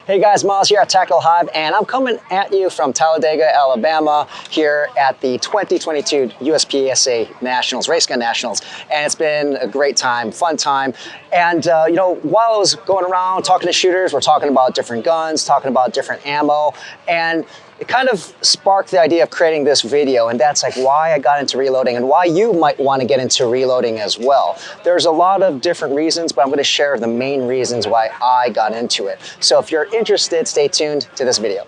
Hey guys, Myles here at Tactical Hyve, and I'm coming at you from Talladega, Alabama, here at the 2022 USPSA Nationals, Racegun Nationals, and it's been a great time, fun time. And while I was going around talking to shooters, we're talking about different guns, talking about different ammo, and it kind of sparked the idea of creating this video, and that's like why I got into reloading and why you might want to get into reloading as well. There's a lot of different reasons, but I'm going to share the main reasons why I got into it. So if you're interested, stay tuned to this video.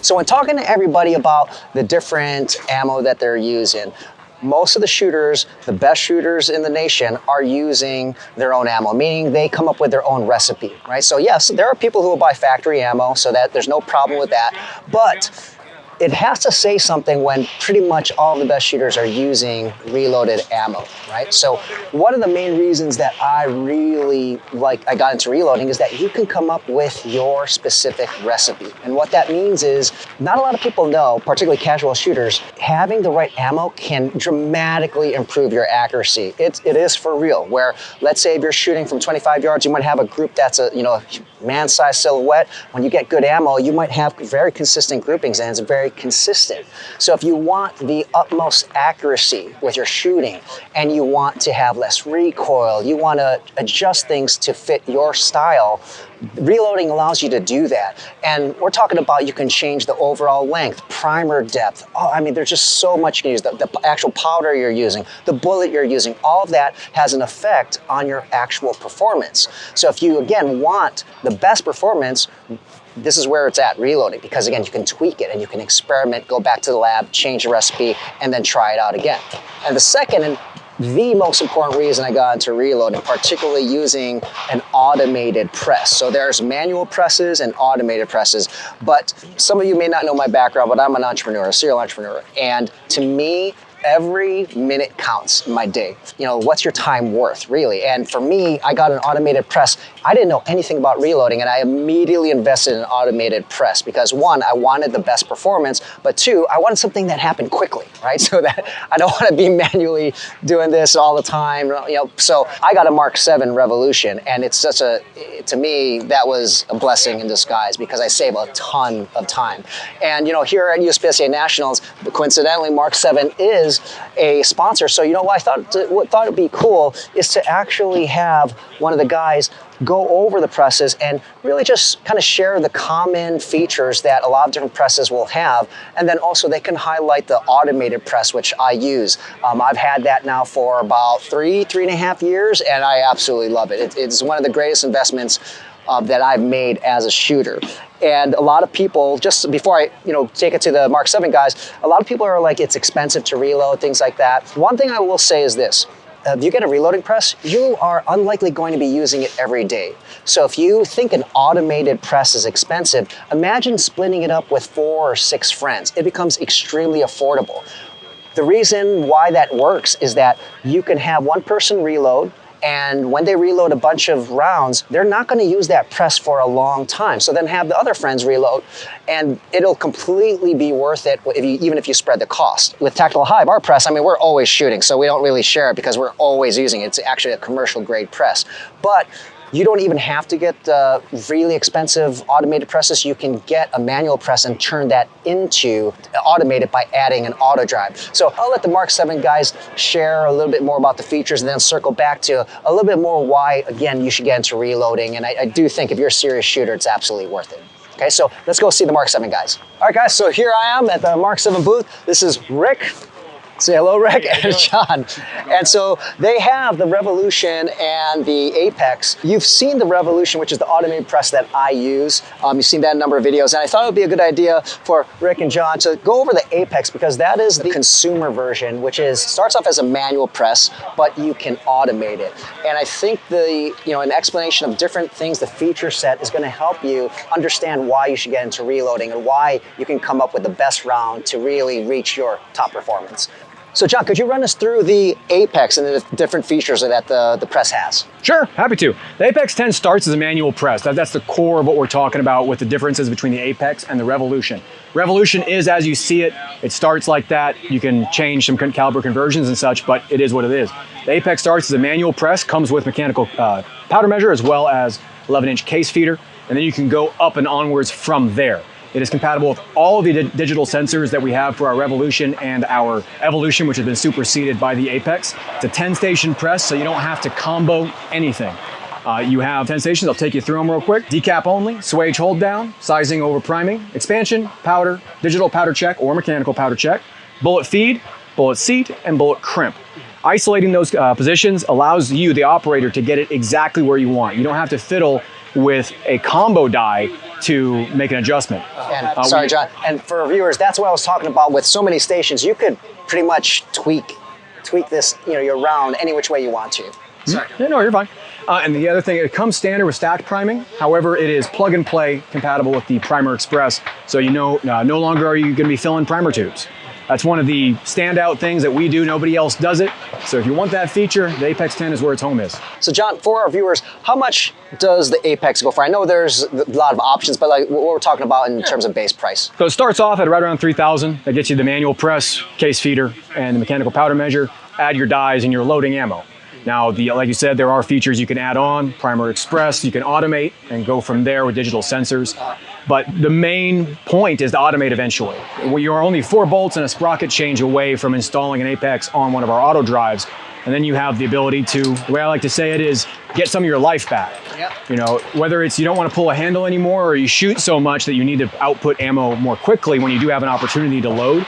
So when talking to everybody about the different ammo that they're using, most of the shooters, the best shooters in the nation, are using their own ammo, meaning they come up with their own recipe, right? So yes, there are people who will buy factory ammo, so that there's no problem with that, but it has to say something when pretty much all the best shooters are using reloaded ammo, right? So one of the main reasons that I got into reloading is that you can come up with your specific recipe. And what that means is, not a lot of people know, particularly casual shooters, having the right ammo can dramatically improve your accuracy. It is for real, where let's say if you're shooting from 25 yards, you might have a group that's a man-sized silhouette. When you get good ammo, you might have very consistent groupings, and it's very consistent. So if you want the utmost accuracy with your shooting and you want to have less recoil, you want to adjust things to fit your style, reloading allows you to do that. And we're talking about you can change the overall length, primer depth. Oh, I mean, there's just so much you can use. The actual powder you're using, the bullet you're using, all of that has an effect on your actual performance. So if you, again, want the best performance, this is where it's at, reloading, because again, you can tweak it and you can experiment, go back to the lab, change the recipe, and then try it out again. And the second and the most important reason I got into reloading, particularly using an automated press. So there's manual presses and automated presses, but some of you may not know my background, but I'm an entrepreneur, a serial entrepreneur. And to me, every minute counts in my day. What's your time worth, really? And for me, I got an automated press. I didn't know anything about reloading, and I immediately invested in an automated press because one, I wanted the best performance, but two, I wanted something that happened quickly, right? So that I don't want to be manually doing this all the time, So I got a Mark 7 Revolution, and it's such to me, that was a blessing in disguise because I save a ton of time. And here at USPSA Nationals, coincidentally, Mark 7 is a sponsor. So what I thought it'd be cool is to actually have one of the guys go over the presses and really just kind of share the common features that a lot of different presses will have. And then also they can highlight the automated press, which I use. I've had that now for about three and a half years, and I absolutely love it. It's one of the greatest investments that I've made as a shooter. And a lot of people, just before I take it to the Mark 7 guys, a lot of people are like, it's expensive to reload, things like that. One thing I will say is this. If you get a reloading press, you are unlikely going to be using it every day. So if you think an automated press is expensive, imagine splitting it up with 4 or 6 friends. It becomes extremely affordable. The reason why that works is that you can have one person reload, and when they reload a bunch of rounds, they're not going to use that press for a long time. So then have the other friends reload, and it'll completely be worth it even if you spread the cost. With Tactical Hyve, our press, we're always shooting, so we don't really share it because we're always using it. It's actually a commercial grade press. But you don't even have to get really expensive automated presses. You can get a manual press and turn that into automated by adding an auto drive. So I'll let the Mark 7 guys share a little bit more about the features and then circle back to a little bit more why, again, you should get into reloading. And I do think if you're a serious shooter, it's absolutely worth it. Okay, so let's go see the Mark 7 guys. All right, guys, so here I am at the Mark 7 booth. This is Rick. Say hello, Rick, and John. And so they have the Revolution and the Apex. You've seen the Revolution, which is the automated press that I use. You've seen that in a number of videos, and I thought it would be a good idea for Rick and John to go over the Apex because that is the consumer version, which starts off as a manual press, but you can automate it. And I think an explanation of different things, the feature set, is going to help you understand why you should get into reloading and why you can come up with the best round to really reach your top performance. So John, could you run us through the Apex and the different features that the press has? Sure, happy to. The Apex 10 starts as a manual press. That's the core of what we're talking about with the differences between the Apex and the Revolution. Revolution is as you see it. It starts like that. You can change some caliber conversions and such, but it is what it is. The Apex starts as a manual press, comes with mechanical powder measure as well as 11-inch case feeder, and then you can go up and onwards from there. It is compatible with all of the digital sensors that we have for our Revolution and our Evolution, which has been superseded by the Apex. It's a 10-station press, so you don't have to combo anything. You have 10 stations, I'll take you through them real quick. Decap only, swage hold down, sizing over priming, expansion, powder, digital powder check or mechanical powder check, bullet feed, bullet seat, and bullet crimp. Isolating those positions allows you, the operator, to get it exactly where you want. You don't have to fiddle with a combo die to make an adjustment. And sorry, John, and for viewers, that's what I was talking about. With so many stations, you could pretty much tweak this, your round any which way you want to. Sorry. Yeah, no, you're fine. And the other thing, it comes standard with stacked priming. However, it is plug and play compatible with the Primer Express. So no longer are you going to be filling primer tubes. That's one of the standout things that we do. Nobody else does it. So if you want that feature, the Apex 10 is where its home is. So John, for our viewers, how much does the Apex go for? I know there's a lot of options, but like what we're talking about in terms of base price. So it starts off at right around $3,000. That gets you the manual press, case feeder, and the mechanical powder measure. Add your dies and your loading ammo. Now, like you said, there are features you can add on, Primer Express, you can automate and go from there with digital sensors. But the main point is to automate eventually. You're only 4 bolts and a sprocket change away from installing an Apex on one of our auto drives. And then you have the ability to, the way I like to say it is, get some of your life back. Yep. Whether it's you don't want to pull a handle anymore or you shoot so much that you need to output ammo more quickly when you do have an opportunity to load.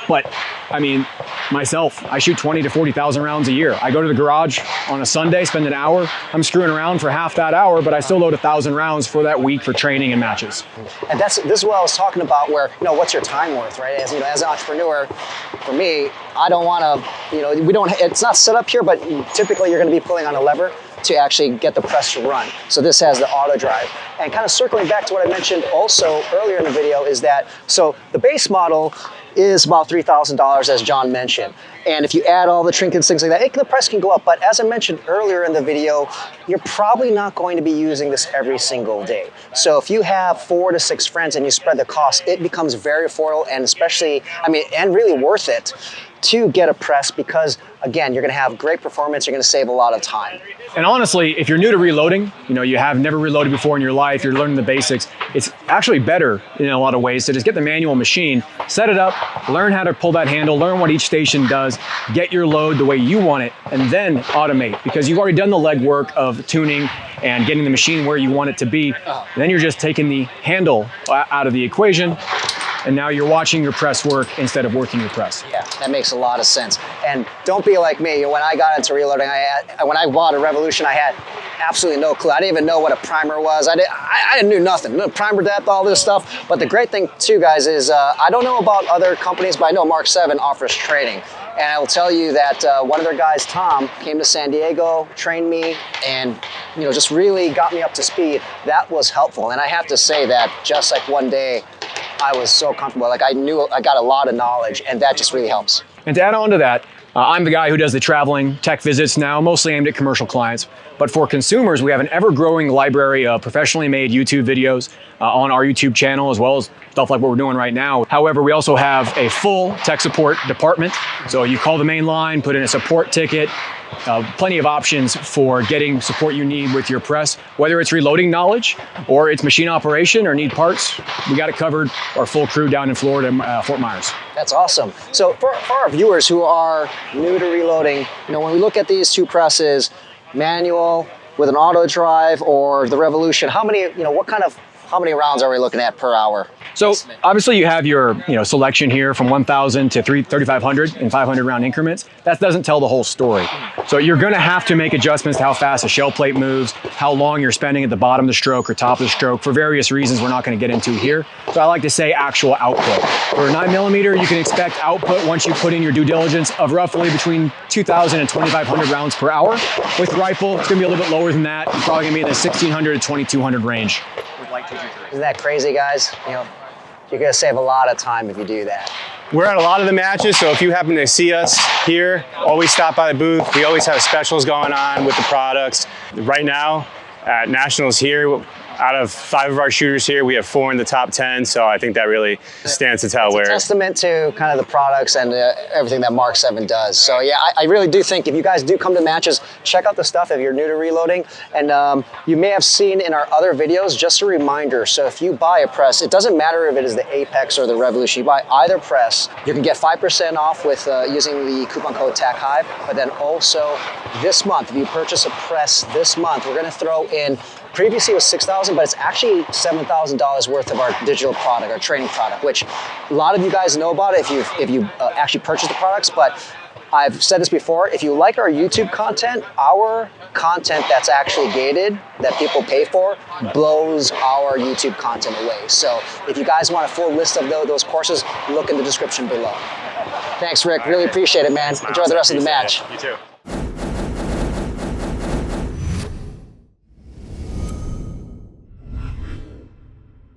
But I mean, myself, I shoot 20 to 40,000 rounds a year. I go to the garage on a Sunday, spend an hour. I'm screwing around for half that hour, but I still load 1,000 rounds for that week for training and matches. And this is what I was talking about, where what's your time worth, right? As an entrepreneur, for me, I don't want to, it's not set up here, but typically you're going to be pulling on a lever to actually get the press to run. So this has the auto drive. And kind of circling back to what I mentioned also earlier in the video is that, so the base model is about $3,000, as John mentioned. And if you add all the trinkets, things like that, the price can go up. But as I mentioned earlier in the video, you're probably not going to be using this every single day. So if you have 4 to 6 friends and you spread the cost, it becomes very affordable and especially, and really worth it to get a press because, again, you're going to have great performance, you're going to save a lot of time. And honestly, if you're new to reloading, you have never reloaded before in your life, you're learning the basics, it's actually better in a lot of ways to just get the manual machine, set it up, learn how to pull that handle, learn what each station does, get your load the way you want it, and then automate because you've already done the legwork of tuning and getting the machine where you want it to be. Then you're just taking the handle out of the equation, and now you're watching your press work instead of working your press. Yeah, that makes a lot of sense. And don't be like me. When I got into reloading, when I bought a Revolution, I had absolutely no clue. I didn't even know what a primer was. I knew nothing. No primer depth, all this stuff. But the great thing too, guys, is I don't know about other companies, but I know Mark 7 offers training. And I will tell you that one of their guys, Tom, came to San Diego, trained me, and just really got me up to speed. That was helpful. And I have to say that just like one day, I was so comfortable. Like I knew I got a lot of knowledge, and that just really helps. And to add on to that, I'm the guy who does the traveling tech visits now, mostly aimed at commercial clients. But for consumers, we have an ever-growing library of professionally made YouTube videos on our YouTube channel, as well as stuff like what we're doing right now. However, we also have a full tech support department. So you call the main line, put in a support ticket, plenty of options for getting support you need with your press, whether it's reloading knowledge or it's machine operation or need parts. We got it covered. Our full crew down in Florida, Fort Myers. That's awesome. So for our viewers who are new to reloading, when we look at these two presses, manual with an auto drive or the Revolution, how many rounds are we looking at per hour? So obviously you have your selection here from 1,000 to 3,500 in 500 round increments. That doesn't tell the whole story. So you're going to have to make adjustments to how fast the shell plate moves, how long you're spending at the bottom of the stroke or top of the stroke for various reasons we're not going to get into here. So I like to say actual output. For a 9mm, you can expect output once you put in your due diligence of roughly between 2,000 and 2,500 rounds per hour. With rifle, it's going to be a little bit lower than that. You're probably going to be in the 1,600 to 2,200 range. Isn't that crazy, guys? You're going to save a lot of time if you do that. We're at a lot of the matches, so if you happen to see us here, always stop by the booth. We always have specials going on with the products. Right now, at Nationals here, out of 5 of our shooters here, we have 4 in the top 10, so I think that really stands to tell. It's a testament to kind of the products and everything that Mark 7 does. So yeah, I really do think if you guys do come to matches, check out the stuff if you're new to reloading. And you may have seen in our other videos, just a reminder, so if you buy a press, it doesn't matter if it is the Apex or the Revolution, you buy either press, you can get 5% off with using the coupon code TACHYVE, but then also this month, if you purchase a press this month, we're gonna throw in, previously it was $6,000, but it's actually $7,000 worth of our digital product, our training product, which a lot of you guys know about it if you actually purchase the products. But I've said this before, if you like our YouTube content, our content that's actually gated, that people pay for, blows our YouTube content away. So if you guys want a full list of those courses, look in the description below. Thanks, Rick. Really appreciate it, man. Enjoy the rest of the match. You too.